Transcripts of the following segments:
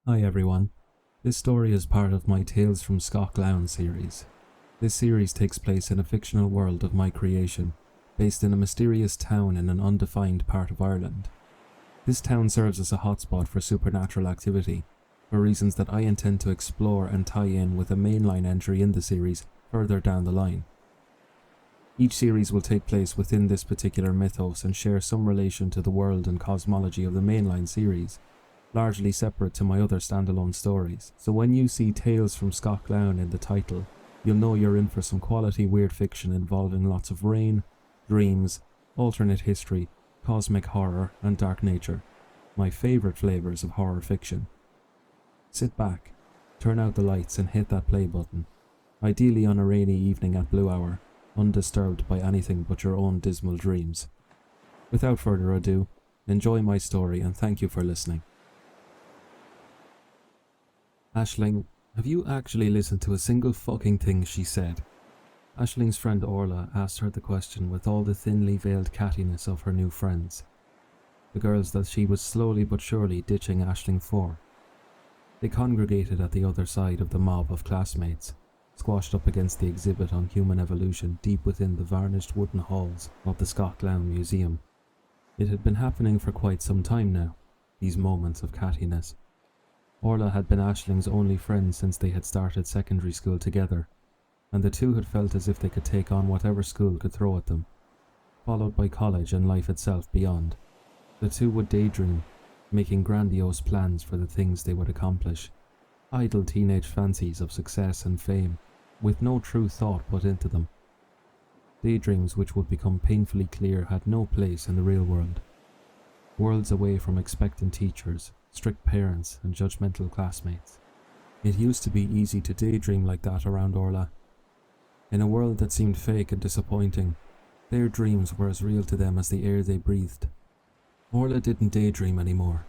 Hi everyone. This story is part of my Tales from Scáth Gleann series. This series takes place in a fictional world of my creation, based in a mysterious town in an undefined part of Ireland. This town serves as a hotspot for supernatural activity, for reasons that I intend to explore and tie in with a mainline entry in the series further down the line. Each series will take place within this particular mythos and share some relation to the world and cosmology of the mainline series, largely separate to my other standalone stories. So when you see Tales from Scáth Gleann in the title, you'll know you're in for some quality weird fiction involving lots of rain, dreams, alternate history, cosmic horror, and dark nature, my favourite flavours of horror fiction. Sit back, turn out the lights and hit that play button, ideally on a rainy evening at blue hour, undisturbed by anything but your own dismal dreams. Without further ado, enjoy my story and thank you for listening. Aisling, have you actually listened to a single fucking thing she said? Aisling's friend Orla asked her the question with all the thinly veiled cattiness of her new friends, the girls that she was slowly but surely ditching Aisling for. They congregated at the other side of the mob of classmates, squashed up against the exhibit on human evolution deep within the varnished wooden halls of the Scáth Gleann Museum. It had been happening for quite some time now, these moments of cattiness. Orla had been Aisling's only friend since they had started secondary school together, and the two had felt as if they could take on whatever school could throw at them, followed by college and life itself beyond. The two would daydream, making grandiose plans for the things they would accomplish, idle teenage fancies of success and fame, with no true thought put into them. Daydreams which would become painfully clear had no place in the real world. Worlds away from expectant teachers, strict parents, and judgmental classmates. It used to be easy to daydream like that around Orla. In a world that seemed fake and disappointing, their dreams were as real to them as the air they breathed. Orla didn't daydream anymore.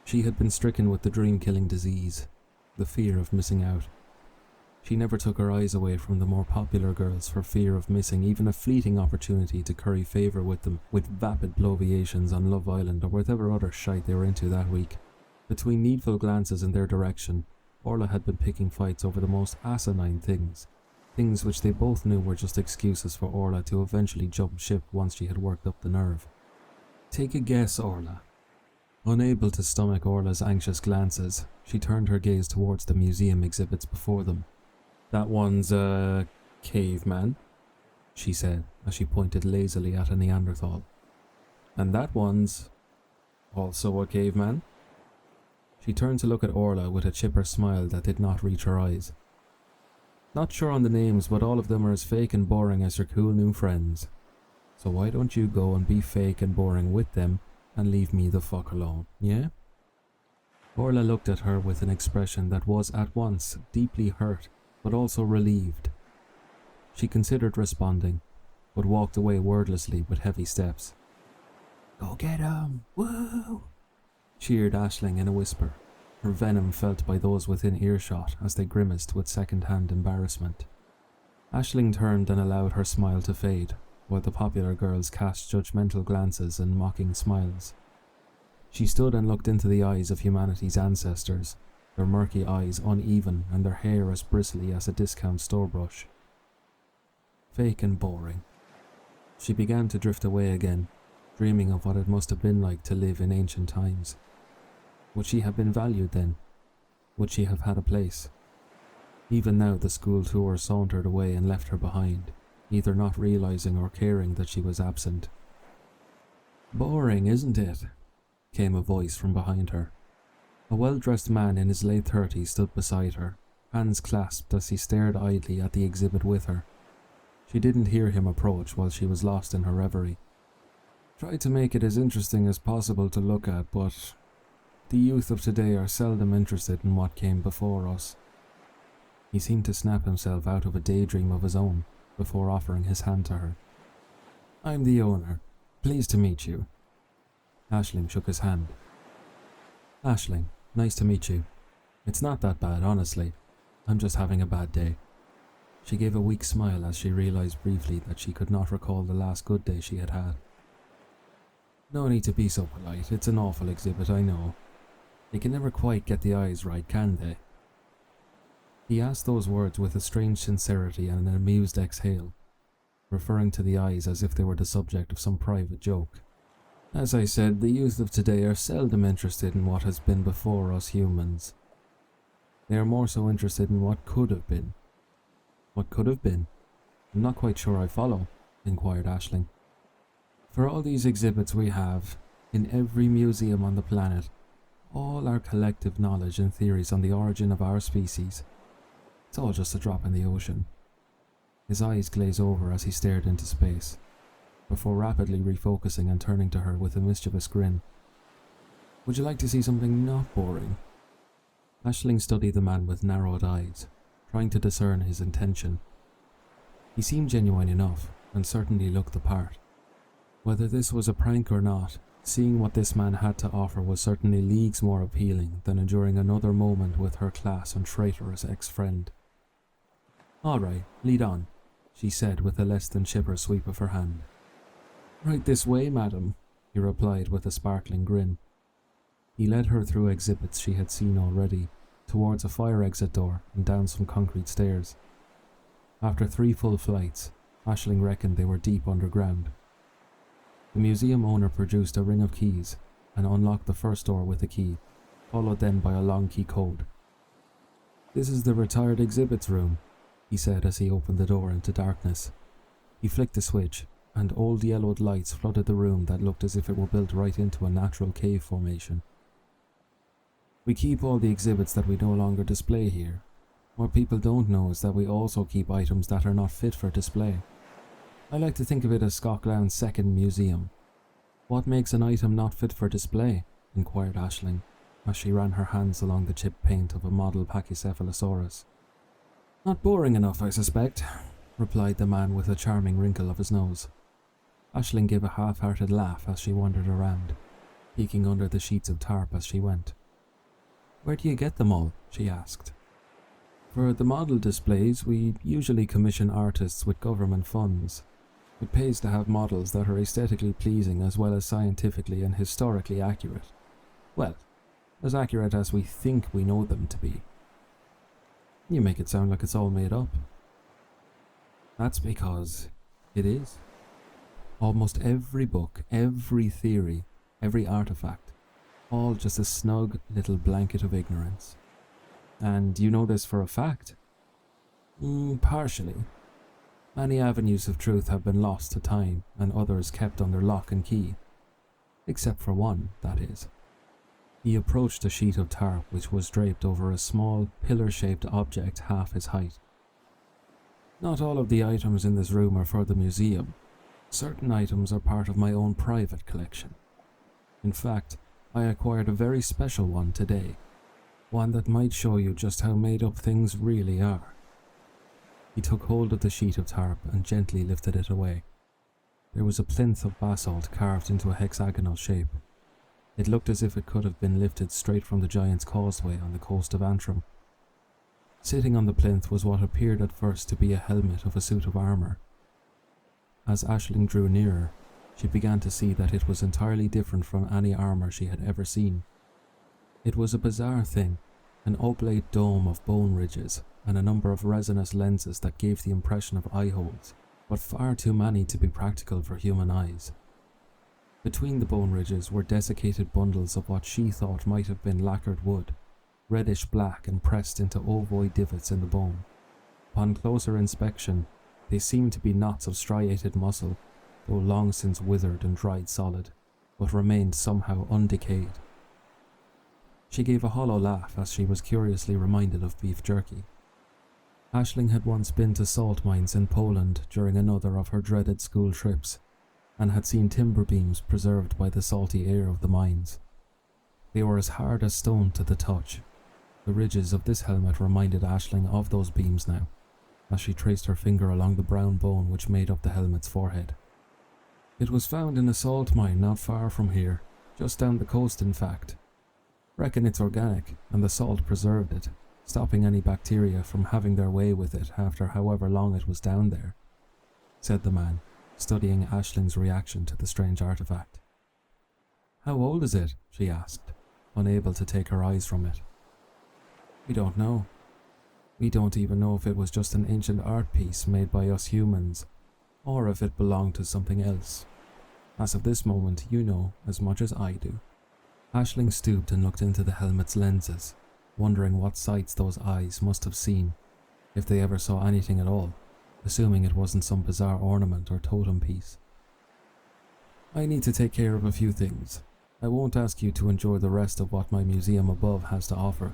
She had been stricken with the dream-killing disease, the fear of missing out. She never took her eyes away from the more popular girls for fear of missing even a fleeting opportunity to curry favour with them with vapid bloviations on Love Island or whatever other shite they were into that week. Between needful glances in their direction, Orla had been picking fights over the most asinine things which they both knew were just excuses for Orla to eventually jump ship once she had worked up the nerve. Take a guess, Orla. Unable to stomach Orla's anxious glances, she turned her gaze towards the museum exhibits before them. That one's a caveman, she said as she pointed lazily at a Neanderthal. And that one's also a caveman. She turned to look at Orla with a chipper smile that did not reach her eyes. Not sure on the names, but all of them are as fake and boring as your cool new friends. So why don't you go and be fake and boring with them and leave me the fuck alone, yeah? Orla looked at her with an expression that was at once deeply hurt but also relieved. She considered responding, but walked away wordlessly with heavy steps. Go get 'em, woo! Cheered Aisling in a whisper, her venom felt by those within earshot as they grimaced with second-hand embarrassment. Aisling turned and allowed her smile to fade, while the popular girls cast judgmental glances and mocking smiles. She stood and looked into the eyes of humanity's ancestors, their murky eyes uneven and their hair as bristly as a discount store brush. Fake and boring. She began to drift away again, dreaming of what it must have been like to live in ancient times. Would she have been valued then? Would she have had a place? Even now the school tour sauntered away and left her behind, either not realizing or caring that she was absent. Boring, isn't it? Came a voice from behind her. A well-dressed man in his late 30s stood beside her, hands clasped as he stared idly at the exhibit with her. She didn't hear him approach while she was lost in her reverie. Tried to make it as interesting as possible to look at, but the youth of today are seldom interested in what came before us. He seemed to snap himself out of a daydream of his own before offering his hand to her. I'm the owner. Pleased to meet you. Aisling shook his hand. Aisling, nice to meet you. It's not that bad, honestly. I'm just having a bad day. She gave a weak smile as she realized briefly that she could not recall the last good day she had had. No need to be so polite, it's an awful exhibit, I know. They can never quite get the eyes right, can they? He asked those words with a strange sincerity and an amused exhale, referring to the eyes as if they were the subject of some private joke. As I said, the youth of today are seldom interested in what has been before us humans. They are more so interested in what could have been. What could have been? I'm not quite sure I follow, inquired Aisling. For all these exhibits we have, in every museum on the planet, all our collective knowledge and theories on the origin of our species, it's all just a drop in the ocean. His eyes glazed over as he stared into space, before rapidly refocusing and turning to her with a mischievous grin. Would you like to see something not boring? Aisling studied the man with narrowed eyes, trying to discern his intention. He seemed genuine enough, and certainly looked the part. Whether this was a prank or not, seeing what this man had to offer was certainly leagues more appealing than enduring another moment with her class and traitorous ex-friend. All right, lead on, she said with a less than chipper sweep of her hand. Right this way, madam, he replied with a sparkling grin. He led her through exhibits she had seen already, towards a fire exit door and down some concrete stairs. After 3 full flights, Aisling reckoned they were deep underground. The museum owner produced a ring of keys and unlocked the first door with a key, followed then by a long key code. This is the retired exhibits room, he said as he opened the door into darkness. He flicked the switch, and old yellowed lights flooded the room that looked as if it were built right into a natural cave formation. We keep all the exhibits that we no longer display here. What people don't know is that we also keep items that are not fit for display. I like to think of it as Scáth Glann's second museum. What makes an item not fit for display? Inquired Aisling, as she ran her hands along the chipped paint of a model Pachycephalosaurus. Not boring enough, I suspect, replied the man with a charming wrinkle of his nose. Aisling gave a half-hearted laugh as she wandered around, peeking under the sheets of tarp as she went. Where do you get them all? She asked. For the model displays, we usually commission artists with government funds. It pays to have models that are aesthetically pleasing as well as scientifically and historically accurate. Well, as accurate as we think we know them to be. You make it sound like it's all made up. That's because it is. Almost every book, every theory, every artifact, all just a snug little blanket of ignorance. And you know this for a fact? Partially. Many avenues of truth have been lost to time, and others kept under lock and key. Except for one, that is. He approached a sheet of tarp which was draped over a small, pillar-shaped object half his height. Not all of the items in this room are for the museum. Certain items are part of my own private collection. In fact, I acquired a very special one today. One that might show you just how made up things really are. He took hold of the sheet of tarp and gently lifted it away. There was a plinth of basalt carved into a hexagonal shape. It looked as if it could have been lifted straight from the Giant's Causeway on the coast of Antrim. Sitting on the plinth was what appeared at first to be a helmet of a suit of armour. As Aisling drew nearer, she began to see that it was entirely different from any armour she had ever seen. It was a bizarre thing, an oblate dome of bone ridges and a number of resinous lenses that gave the impression of eye holes, but far too many to be practical for human eyes. Between the bone ridges were desiccated bundles of what she thought might have been lacquered wood, reddish black and pressed into ovoid divots in the bone. Upon closer inspection, they seemed to be knots of striated muscle, though long since withered and dried solid, but remained somehow undecayed. She gave a hollow laugh as she was curiously reminded of beef jerky. Aisling had once been to salt mines in Poland during another of her dreaded school trips, and had seen timber beams preserved by the salty air of the mines. They were as hard as stone to the touch. The ridges of this helmet reminded Aisling of those beams now, as she traced her finger along the brown bone which made up the helmet's forehead. It was found in a salt mine not far from here, just down the coast in fact. Reckon it's organic, and the salt preserved it, stopping any bacteria from having their way with it after however long it was down there, said the man, studying Aisling's reaction to the strange artifact. How old is it? She asked. unable to take her eyes from it. We don't know. We don't even know if it was just an ancient art piece made by us humans, or if it belonged to something else. As of this moment, you know as much as I do. Aisling stooped and looked into the helmet's lenses, wondering what sights those eyes must have seen, if they ever saw anything at all, assuming it wasn't some bizarre ornament or totem piece. I need to take care of a few things. I won't ask you to enjoy the rest of what my museum above has to offer,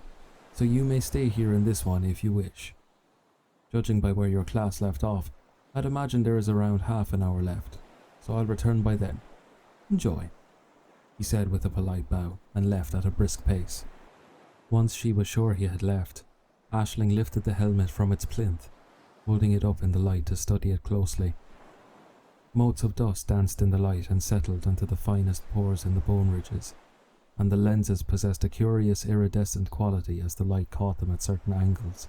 so you may stay here in this one if you wish. Judging by where your class left off, I'd imagine there is around half an hour left, so I'll return by then. Enjoy, he said with a polite bow, and left at a brisk pace. Once she was sure he had left, Aisling lifted the helmet from its plinth, holding it up in the light to study it closely. Motes of dust danced in the light and settled into the finest pores in the bone ridges, and the lenses possessed a curious iridescent quality as the light caught them at certain angles.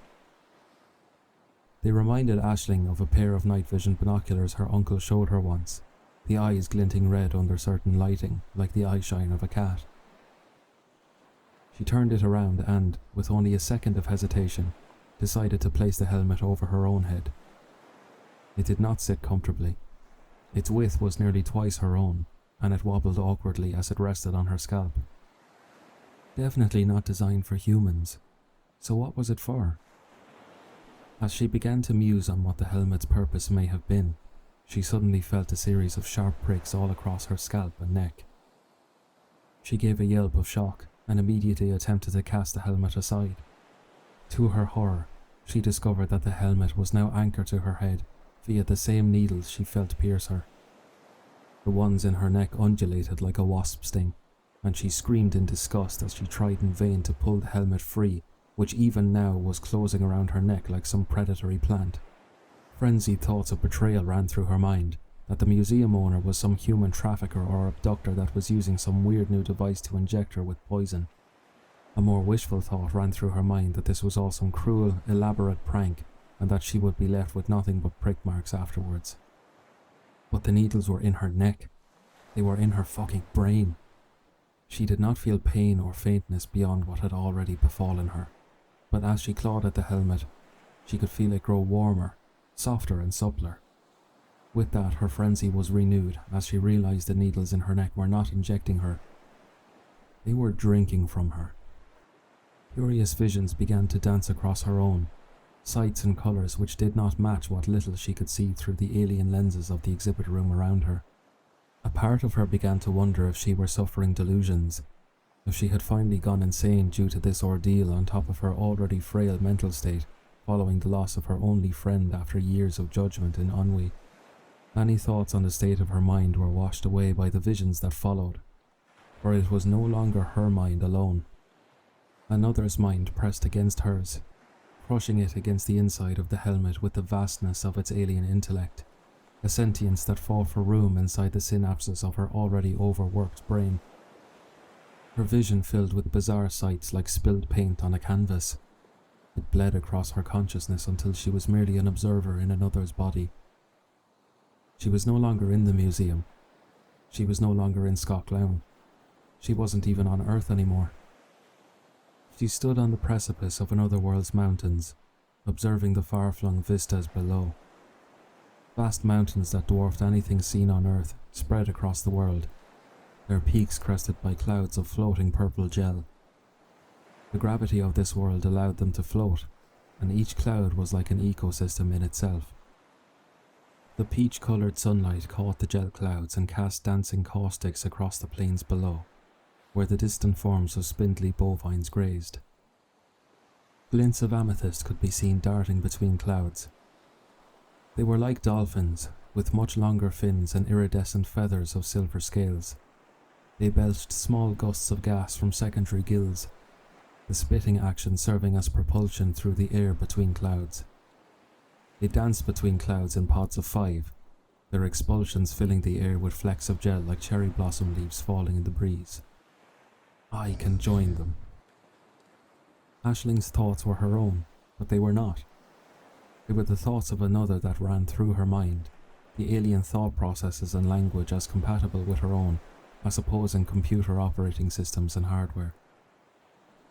They reminded Aisling of a pair of night vision binoculars her uncle showed her once, the eyes glinting red under certain lighting, like the eyeshine of a cat. She turned it around and, with only a second of hesitation, decided to place the helmet over her own head. It did not sit comfortably. Its width was nearly twice her own, and it wobbled awkwardly as it rested on her scalp. Definitely not designed for humans. So what was it for? As she began to muse on what the helmet's purpose may have been, she suddenly felt a series of sharp pricks all across her scalp and neck. She gave a yelp of shock and immediately attempted to cast the helmet aside. To her horror, she discovered that the helmet was now anchored to her head via the same needles she felt pierce her. The ones in her neck undulated like a wasp sting, and she screamed in disgust as she tried in vain to pull the helmet free, which even now was closing around her neck like some predatory plant. Frenzied thoughts of betrayal ran through her mind, that the museum owner was some human trafficker or abductor that was using some weird new device to inject her with poison. A more wishful thought ran through her mind that this was all some cruel, elaborate prank, and that she would be left with nothing but prick marks afterwards. But the needles were in her neck. They were in her fucking brain. She did not feel pain or faintness beyond what had already befallen her, but as she clawed at the helmet, she could feel it grow warmer, softer and suppler. With that, her frenzy was renewed as she realized the needles in her neck were not injecting her. They were drinking from her. Curious visions began to dance across her own, sights and colours which did not match what little she could see through the alien lenses of the exhibit room around her. A part of her began to wonder if she were suffering delusions, if she had finally gone insane due to this ordeal on top of her already frail mental state following the loss of her only friend after years of judgment and ennui. Any thoughts on the state of her mind were washed away by the visions that followed, for it was no longer her mind alone. Another's mind pressed against hers, crushing it against the inside of the helmet with the vastness of its alien intellect, a sentience that fought for room inside the synapses of her already overworked brain. Her vision filled with bizarre sights like spilled paint on a canvas. It bled across her consciousness until she was merely an observer in another's body. She was no longer in the museum. She was no longer in Scáth Gleann. She wasn't even on Earth anymore. She stood on the precipice of another world's mountains, observing the far-flung vistas below. Vast mountains that dwarfed anything seen on Earth spread across the world, their peaks crested by clouds of floating purple gel. The gravity of this world allowed them to float, and each cloud was like an ecosystem in itself. The peach-coloured sunlight caught the gel clouds and cast dancing caustics across the plains below, where the distant forms of spindly bovines grazed. Glints of amethyst could be seen darting between clouds. They were like dolphins, with much longer fins and iridescent feathers of silver scales. They belched small gusts of gas from secondary gills, the spitting action serving as propulsion through the air between clouds. They danced between clouds in pods of 5, their expulsions filling the air with flecks of gel like cherry blossom leaves falling in the breeze. I can join them. Aisling's thoughts were her own, but they were not. They were the thoughts of another that ran through her mind, the alien thought processes and language as compatible with her own, as opposing computer operating systems and hardware.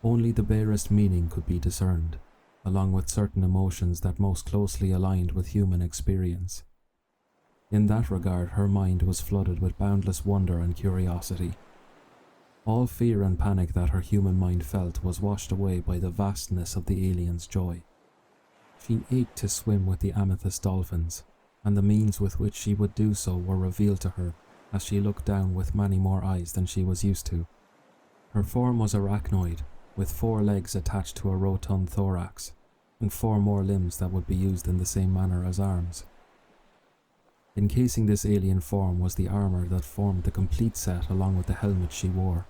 Only the barest meaning could be discerned, along with certain emotions that most closely aligned with human experience. In that regard, her mind was flooded with boundless wonder and curiosity. All fear and panic that her human mind felt was washed away by the vastness of the alien's joy. She ached to swim with the amethyst dolphins, and the means with which she would do so were revealed to her as she looked down with many more eyes than she was used to. Her form was arachnoid, with 4 legs attached to a rotund thorax, and 4 more limbs that would be used in the same manner as arms. Encasing this alien form was the armor that formed the complete set along with the helmet she wore.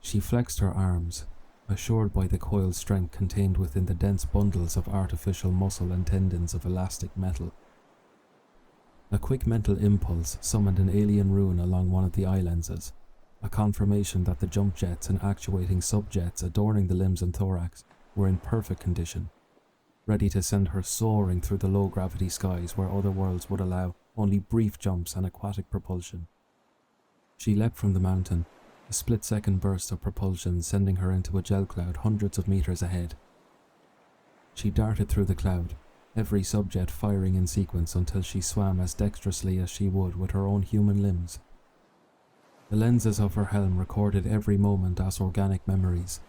She flexed her arms, assured by the coiled strength contained within the dense bundles of artificial muscle and tendons of elastic metal. A quick mental impulse summoned an alien rune along one of the eye lenses, a confirmation that the jump jets and actuating subjets adorning the limbs and thorax were in perfect condition, ready to send her soaring through the low-gravity skies where other worlds would allow only brief jumps and aquatic propulsion. She leapt from the mountain, a split-second burst of propulsion sending her into a gel cloud hundreds of meters ahead. She darted through the cloud, every subjet firing in sequence until she swam as dexterously as she would with her own human limbs. The lenses of her helm recorded every moment as organic memories,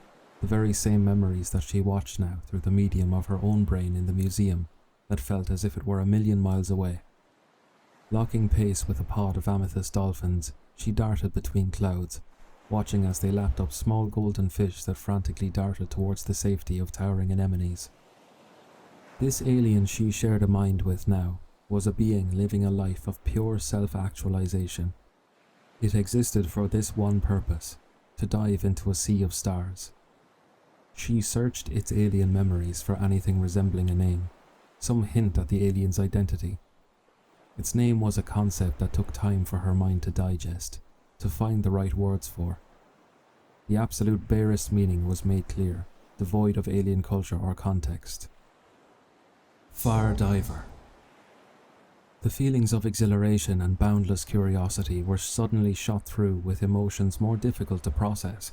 the very same memories that she watched now through the medium of her own brain in the museum that felt as if it were 1,000,000 miles away. Locking pace with a pod of amethyst dolphins, she darted between clouds, watching as they lapped up small golden fish that frantically darted towards the safety of towering anemones. This alien she shared a mind with now was a being living a life of pure self-actualization. It existed for this one purpose, to dive into a sea of stars. She searched its alien memories for anything resembling a name, some hint at the alien's identity. Its name was a concept that took time for her mind to digest, to find the right words for. The absolute barest meaning was made clear, devoid of alien culture or context. Fire diver. The feelings of exhilaration and boundless curiosity were suddenly shot through with emotions more difficult to process,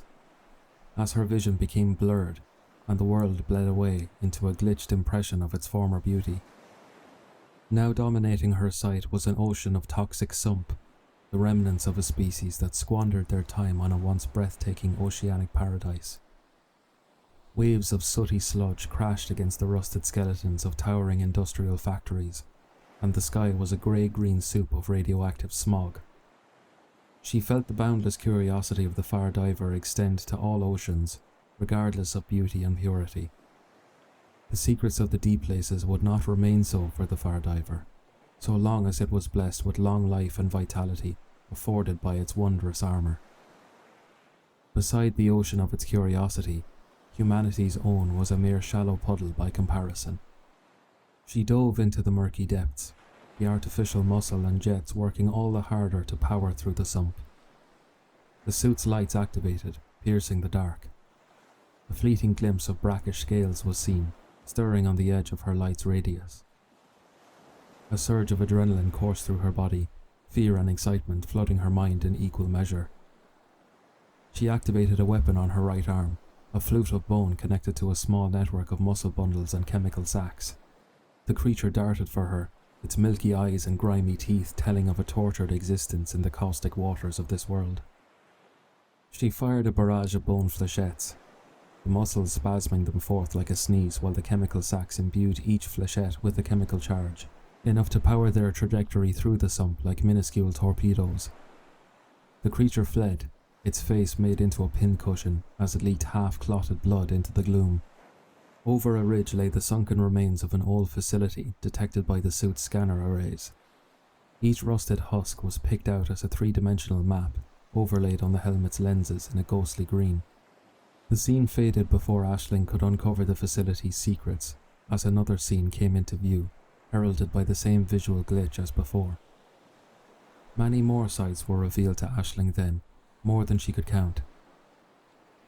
as her vision became blurred and the world bled away into a glitched impression of its former beauty. Now dominating her sight was an ocean of toxic sump, the remnants of a species that squandered their time on a once breathtaking oceanic paradise. Waves of sooty sludge crashed against the rusted skeletons of towering industrial factories, and the sky was a grey-green soup of radioactive smog. She felt the boundless curiosity of the fire diver extend to all oceans, regardless of beauty and purity. The secrets of the deep places would not remain so for the fire diver, so long as it was blessed with long life and vitality afforded by its wondrous armour. Beside the ocean of its curiosity, humanity's own was a mere shallow puddle by comparison. She dove into the murky depths, the artificial muscle and jets working all the harder to power through the sump. The suit's lights activated, piercing the dark. A fleeting glimpse of brackish scales was seen, stirring on the edge of her light's radius. A surge of adrenaline coursed through her body, fear and excitement flooding her mind in equal measure. She activated a weapon on her right arm, a flute of bone connected to a small network of muscle bundles and chemical sacs. The creature darted for her, its milky eyes and grimy teeth telling of a tortured existence in the caustic waters of this world. She fired a barrage of bone flechettes, the muscles spasming them forth like a sneeze while the chemical sacs imbued each flechette with a chemical charge, enough to power their trajectory through the sump like minuscule torpedoes. The creature fled, its face made into a pincushion as it leaked half-clotted blood into the gloom. Over a ridge lay the sunken remains of an old facility detected by the suit's scanner arrays. Each rusted husk was picked out as a three-dimensional map, overlaid on the helmet's lenses in a ghostly green. The scene faded before Aisling could uncover the facility's secrets, as another scene came into view, heralded by the same visual glitch as before. Many more sights were revealed to Aisling then, more than she could count.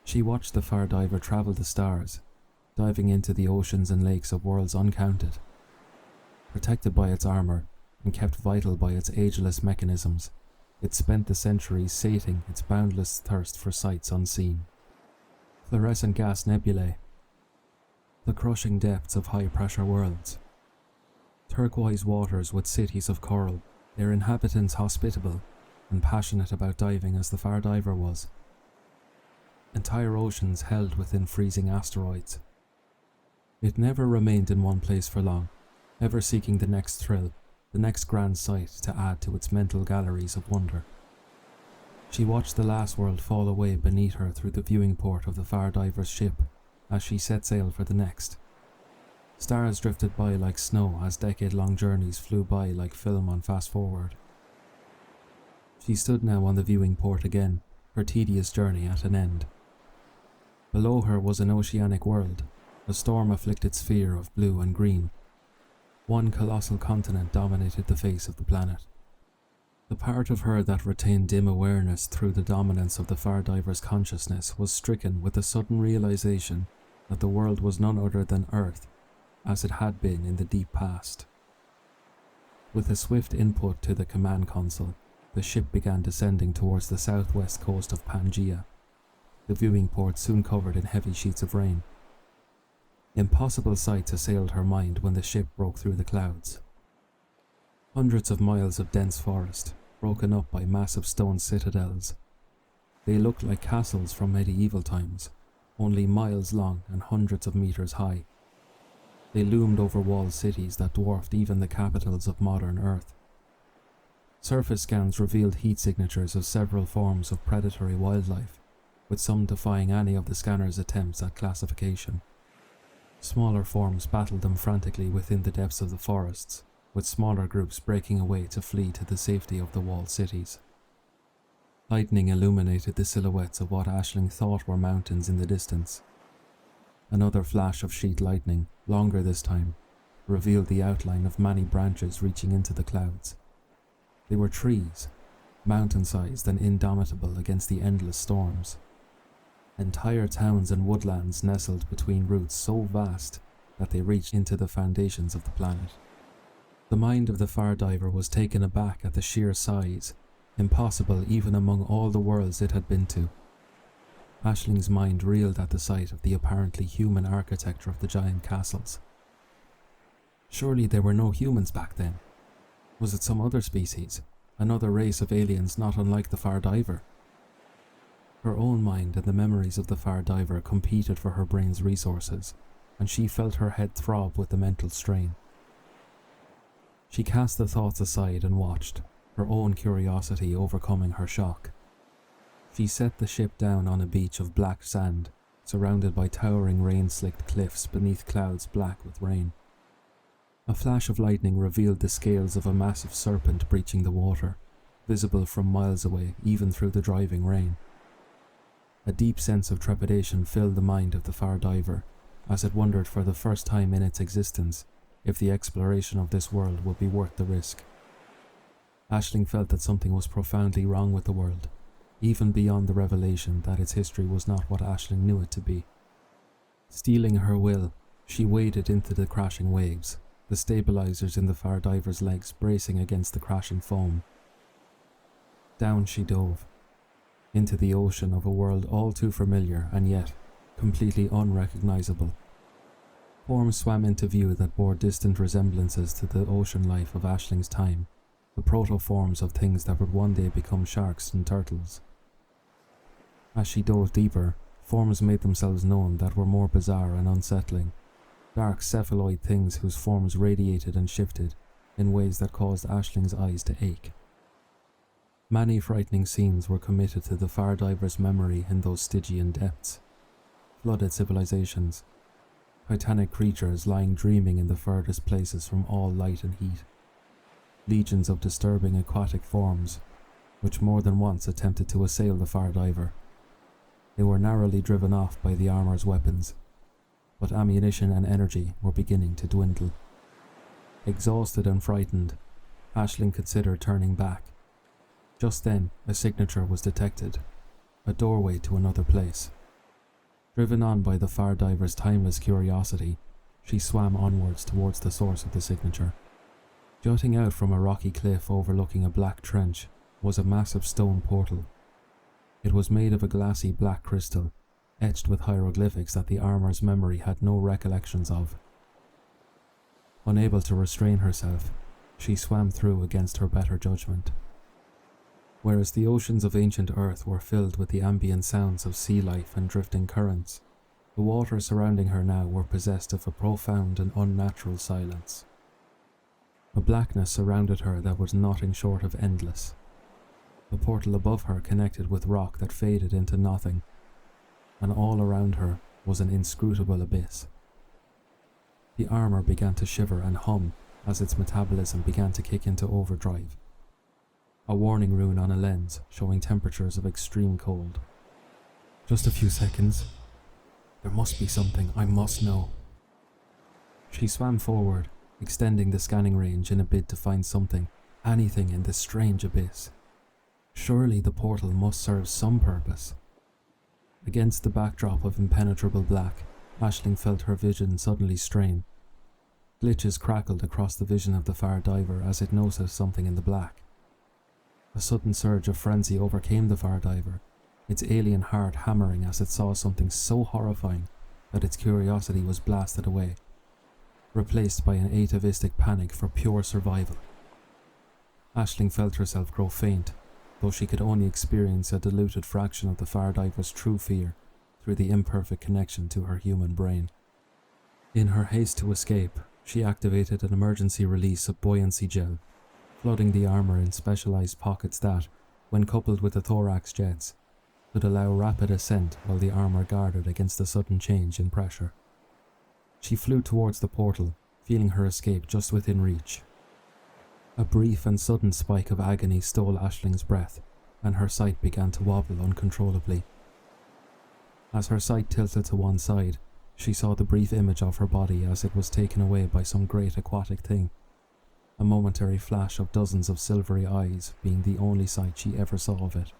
She watched the fire diver travel the stars, diving into the oceans and lakes of worlds uncounted. Protected by its armour, and kept vital by its ageless mechanisms, it spent the centuries sating its boundless thirst for sights unseen. fluorescent gas nebulae, the crushing depths of high-pressure worlds, turquoise waters with cities of coral, their inhabitants hospitable and passionate about diving as the far diver was, entire oceans held within freezing asteroids. It never remained in one place for long, ever seeking the next thrill, the next grand sight to add to its mental galleries of wonder. She watched the last world fall away beneath her through the viewing port of the far diver's ship as she set sail for the next. Stars drifted by like snow as decade-long journeys flew by like film on fast forward. She stood now on the viewing port again, her tedious journey at an end. Below her was an oceanic world, a storm-afflicted sphere of blue and green. One colossal continent dominated the face of the planet. The part of her that retained dim awareness through the dominance of the far diver's consciousness was stricken with a sudden realization that the world was none other than Earth, as it had been in the deep past. With a swift input to the command console, the ship began descending towards the southwest coast of Pangaea, the viewing port soon covered in heavy sheets of rain. Impossible sights assailed her mind when the ship broke through the clouds. Hundreds of miles of dense forest, broken up by massive stone citadels. They looked like castles from medieval times, only miles long and hundreds of meters high. They loomed over walled cities that dwarfed even the capitals of modern Earth. Surface scans revealed heat signatures of several forms of predatory wildlife, with some defying any of the scanner's attempts at classification. Smaller forms battled them frantically within the depths of the forests, with smaller groups breaking away to flee to the safety of the walled cities. Lightning illuminated the silhouettes of what Aisling thought were mountains in the distance. Another flash of sheet lightning, longer this time, revealed the outline of many branches reaching into the clouds. They were trees, mountain-sized and indomitable against the endless storms. Entire towns and woodlands nestled between roots so vast that they reached into the foundations of the planet. The mind of the far diver was taken aback at the sheer size, impossible even among all the worlds it had been to. Aisling's mind reeled at the sight of the apparently human architecture of the giant castles. Surely there were no humans back then. Was it some other species, another race of aliens not unlike the far diver? Her own mind and the memories of the far diver competed for her brain's resources, and she felt her head throb with the mental strain. She cast the thoughts aside and watched, her own curiosity overcoming her shock. She set the ship down on a beach of black sand, surrounded by towering rain-slicked cliffs beneath clouds black with rain. A flash of lightning revealed the scales of a massive serpent breaching the water, visible from miles away even through the driving rain. A deep sense of trepidation filled the mind of the far diver, as it wondered for the first time in its existence if the exploration of this world would be worth the risk. Aisling felt that something was profoundly wrong with the world, even beyond the revelation that its history was not what Aisling knew it to be. Steeling her will, she waded into the crashing waves, the stabilizers in the far diver's legs bracing against the crashing foam. Down she dove, into the ocean of a world all too familiar and yet completely unrecognizable. Forms swam into view that bore distant resemblances to the ocean life of Aisling's time, the proto-forms of things that would one day become sharks and turtles. As she dove deeper, forms made themselves known that were more bizarre and unsettling, dark cephaloid things whose forms radiated and shifted in ways that caused Aisling's eyes to ache. Many frightening scenes were committed to the far diver's memory in those Stygian depths. Flooded civilizations, titanic creatures lying dreaming in the furthest places from all light and heat, legions of disturbing aquatic forms, which more than once attempted to assail the far diver. They were narrowly driven off by the armor's weapons, but ammunition and energy were beginning to dwindle. Exhausted and frightened, Aisling considered turning back. Just then, a signature was detected, a doorway to another place. Driven on by the far diver's timeless curiosity, she swam onwards towards the source of the signature. Jutting out from a rocky cliff overlooking a black trench was a massive stone portal. It was made of a glassy black crystal, etched with hieroglyphics that the armor's memory had no recollections of. Unable to restrain herself, she swam through against her better judgment. Whereas the oceans of ancient Earth were filled with the ambient sounds of sea life and drifting currents, the waters surrounding her now were possessed of a profound and unnatural silence. A blackness surrounded her that was nothing short of endless. The portal above her connected with rock that faded into nothing, and all around her was an inscrutable abyss. The armor began to shiver and hum as its metabolism began to kick into overdrive. A warning rune on a lens showing temperatures of extreme cold. Just a few seconds. There must be something, I must know. She swam forward, extending the scanning range in a bid to find something, anything in this strange abyss. Surely the portal must serve some purpose. Against the backdrop of impenetrable black, Aisling felt her vision suddenly strain. Glitches crackled across the vision of the far diver as it noticed something in the black. A sudden surge of frenzy overcame the far diver, its alien heart hammering as it saw something so horrifying that its curiosity was blasted away, replaced by an atavistic panic for pure survival. Aisling felt herself grow faint, though she could only experience a diluted fraction of the far diver's true fear through the imperfect connection to her human brain. In her haste to escape, she activated an emergency release of buoyancy gel, flooding the armor in specialized pockets that, when coupled with the thorax jets, could allow rapid ascent while the armor guarded against a sudden change in pressure. She flew towards the portal, feeling her escape just within reach. A brief and sudden spike of agony stole Aisling's breath, and her sight began to wobble uncontrollably. As her sight tilted to one side, she saw the brief image of her body as it was taken away by some great aquatic thing, a momentary flash of dozens of silvery eyes being the only sight she ever saw of it.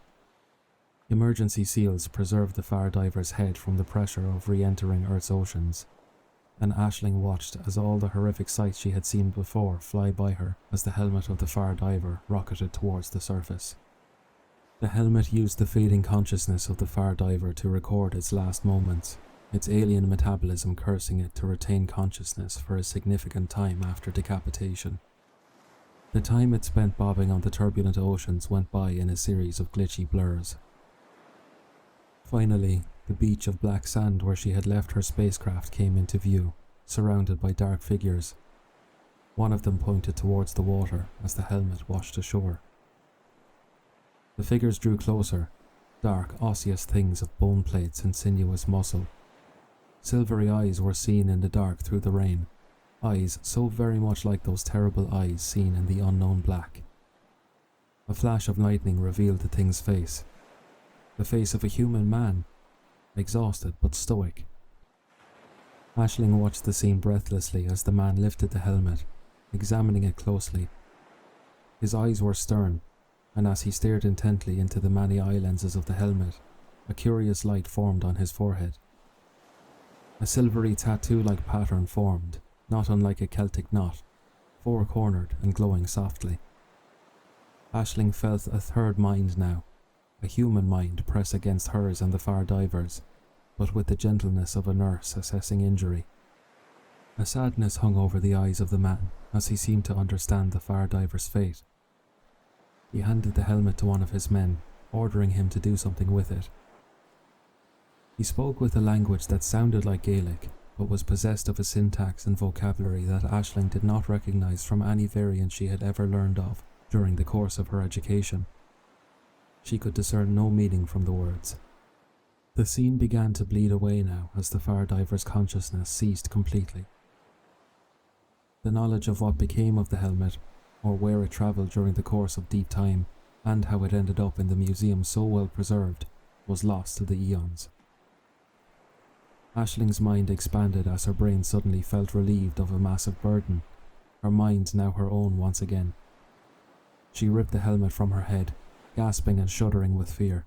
Emergency seals preserved the far diver's head from the pressure of re-entering Earth's oceans, and Aisling watched as all the horrific sights she had seen before fly by her as the helmet of the far diver rocketed towards the surface. The helmet used the fading consciousness of the far diver to record its last moments, its alien metabolism cursing it to retain consciousness for a significant time after decapitation. The time it spent bobbing on the turbulent oceans went by in a series of glitchy blurs. Finally, the beach of black sand where she had left her spacecraft came into view, surrounded by dark figures. One of them pointed towards the water as the helmet washed ashore. The figures drew closer, dark, osseous things of bone plates and sinuous muscle. Silvery eyes were seen in the dark through the rain, eyes so very much like those terrible eyes seen in the unknown black. A flash of lightning revealed the thing's face. The face of a human man, exhausted but stoic. Aisling watched the scene breathlessly as the man lifted the helmet, examining it closely. His eyes were stern, and as he stared intently into the many eye lenses of the helmet, a curious light formed on his forehead. A silvery tattoo-like pattern formed, not unlike a Celtic knot, four-cornered and glowing softly. Aisling felt a third mind now, a human mind press against hers and the far diver's, but with the gentleness of a nurse assessing injury. A sadness hung over the eyes of the man as he seemed to understand the far diver's fate. He handed the helmet to one of his men, ordering him to do something with it. He spoke with a language that sounded like Gaelic, but was possessed of a syntax and vocabulary that Aisling did not recognize from any variant she had ever learned of during the course of her education. She could discern no meaning from the words. The scene began to bleed away now as the far diver's consciousness ceased completely. The knowledge of what became of the helmet, or where it travelled during the course of deep time, and how it ended up in the museum so well preserved, was lost to the eons. Aisling's mind expanded as her brain suddenly felt relieved of a massive burden, her mind now her own once again. She ripped the helmet from her head, gasping and shuddering with fear.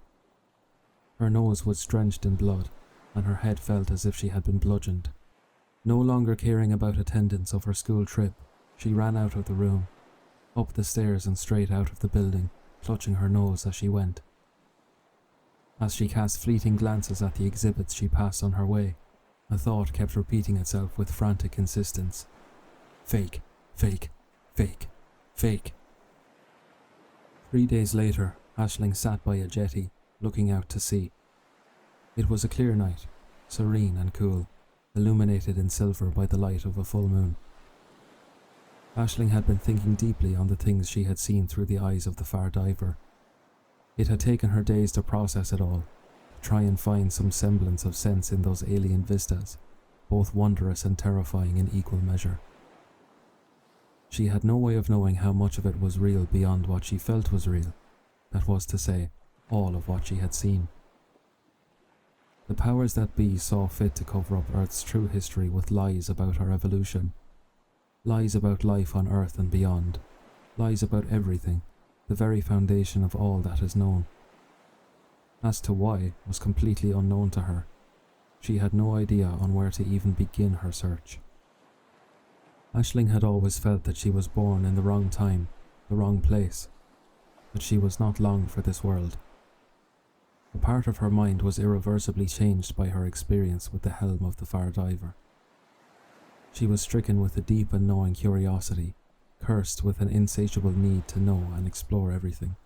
Her nose was drenched in blood, and her head felt as if she had been bludgeoned. No longer caring about attendance of her school trip, she ran out of the room, up the stairs and straight out of the building, clutching her nose as she went. As she cast fleeting glances at the exhibits she passed on her way, a thought kept repeating itself with frantic insistence. Fake, fake, fake, fake. 3 days later, Aisling sat by a jetty, looking out to sea. It was a clear night, serene and cool, illuminated in silver by the light of a full moon. Aisling had been thinking deeply on the things she had seen through the eyes of the far diver. It had taken her days to process it all, to try and find some semblance of sense in those alien vistas, both wondrous and terrifying in equal measure. She had no way of knowing how much of it was real beyond what she felt was real, that was to say, all of what she had seen. The powers that be saw fit to cover up Earth's true history with lies about our evolution, lies about life on Earth and beyond, lies about everything, the very foundation of all that is known. As to why was completely unknown to her. She had no idea on where to even begin her search. Aisling had always felt that she was born in the wrong time, the wrong place, that she was not long for this world. A part of her mind was irreversibly changed by her experience with the helm of the far diver. She was stricken with a deep and knowing curiosity, cursed with an insatiable need to know and explore everything.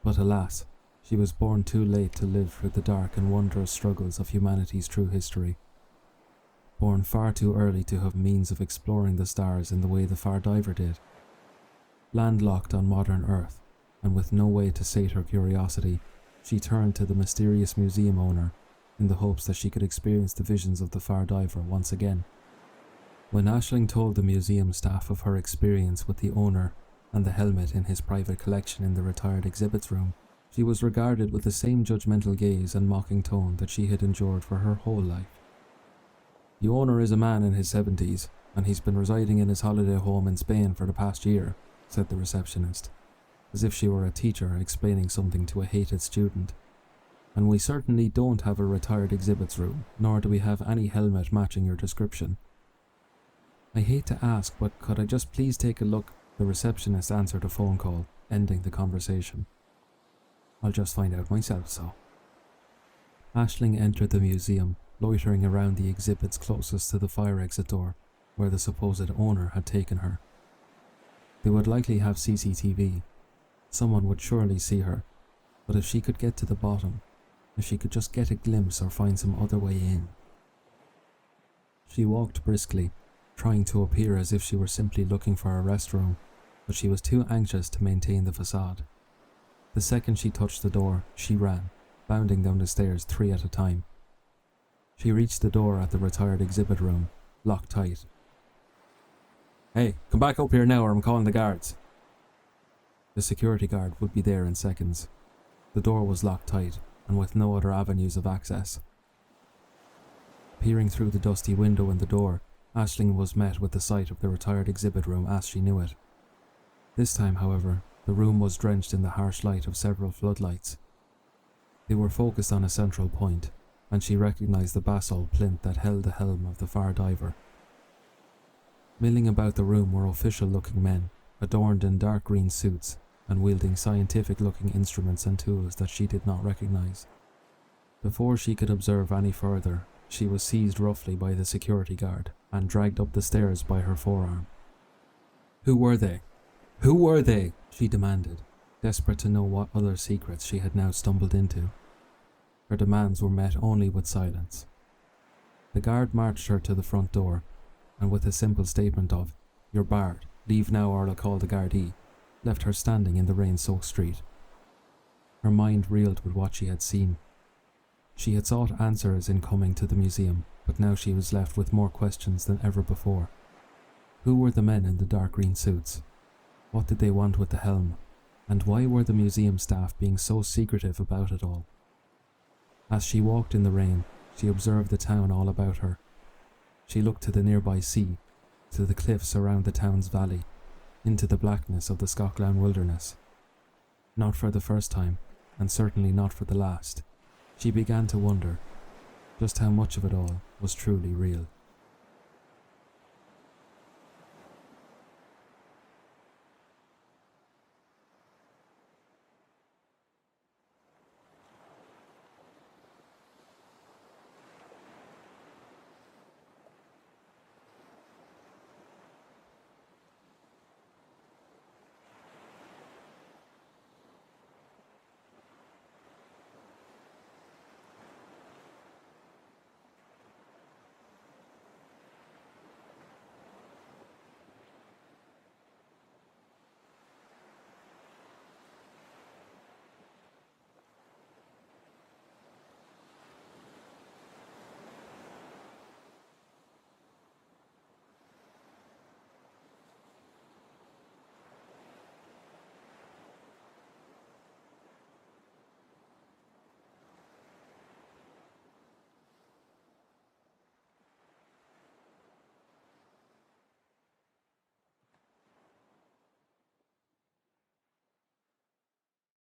But alas, she was born too late to live through the dark and wondrous struggles of humanity's true history. Born far too early to have means of exploring the stars in the way the far diver did. Landlocked on modern Earth, and with no way to sate her curiosity, she turned to the mysterious museum owner in the hopes that she could experience the visions of the far diver once again. When Aisling told the museum staff of her experience with the owner and the helmet in his private collection in the retired exhibits room, she was regarded with the same judgmental gaze and mocking tone that she had endured for her whole life. The owner is a man in his 70s, and he's been residing in his holiday home in Spain for the past year, said the receptionist, as if she were a teacher explaining something to a hated student. And we certainly don't have a retired exhibits room, nor do we have any helmet matching your description. I hate to ask, but could I just please take a look? The receptionist answered a phone call, ending the conversation. I'll just find out myself, so. Aisling entered the museum, loitering around the exhibits closest to the fire exit door, where the supposed owner had taken her. They would likely have CCTV. Someone would surely see her, but if she could get to the bottom, if she could just get a glimpse or find some other way in. She walked briskly, trying to appear as if she were simply looking for a restroom, but she was too anxious to maintain the facade. The second she touched the door, she ran, bounding down the stairs 3 at a time. She reached the door at the retired exhibit room, locked tight. Hey, come back up here now or I'm calling the guards. The security guard would be there in seconds. The door was locked tight, and with no other avenues of access. Peering through the dusty window in the door, Aisling was met with the sight of the retired exhibit room as she knew it. This time, however, the room was drenched in the harsh light of several floodlights. They were focused on a central point, and she recognized the basalt plinth that held the helm of the far diver. Milling about the room were official-looking men, adorned in dark green suits, and wielding scientific-looking instruments and tools that she did not recognize. Before she could observe any further, she was seized roughly by the security guard and dragged up the stairs by her forearm. Who were they? Who were they? She demanded, desperate to know what other secrets she had now stumbled into. Her demands were met only with silence. The guard marched her to the front door, and with a simple statement of, "You're barred, leave now or I'll call the Gardaí," left her standing in the rain-soaked street. Her mind reeled with what she had seen. She had sought answers in coming to the museum, but now she was left with more questions than ever before. Who were the men in the dark green suits? What did they want with the helm? And why were the museum staff being so secretive about it all? As she walked in the rain, she observed the town all about her. She looked to the nearby sea, to the cliffs around the town's valley, into the blackness of the Scáth Gleann wilderness. Not for the first time, and certainly not for the last, she began to wonder just how much of it all was truly real.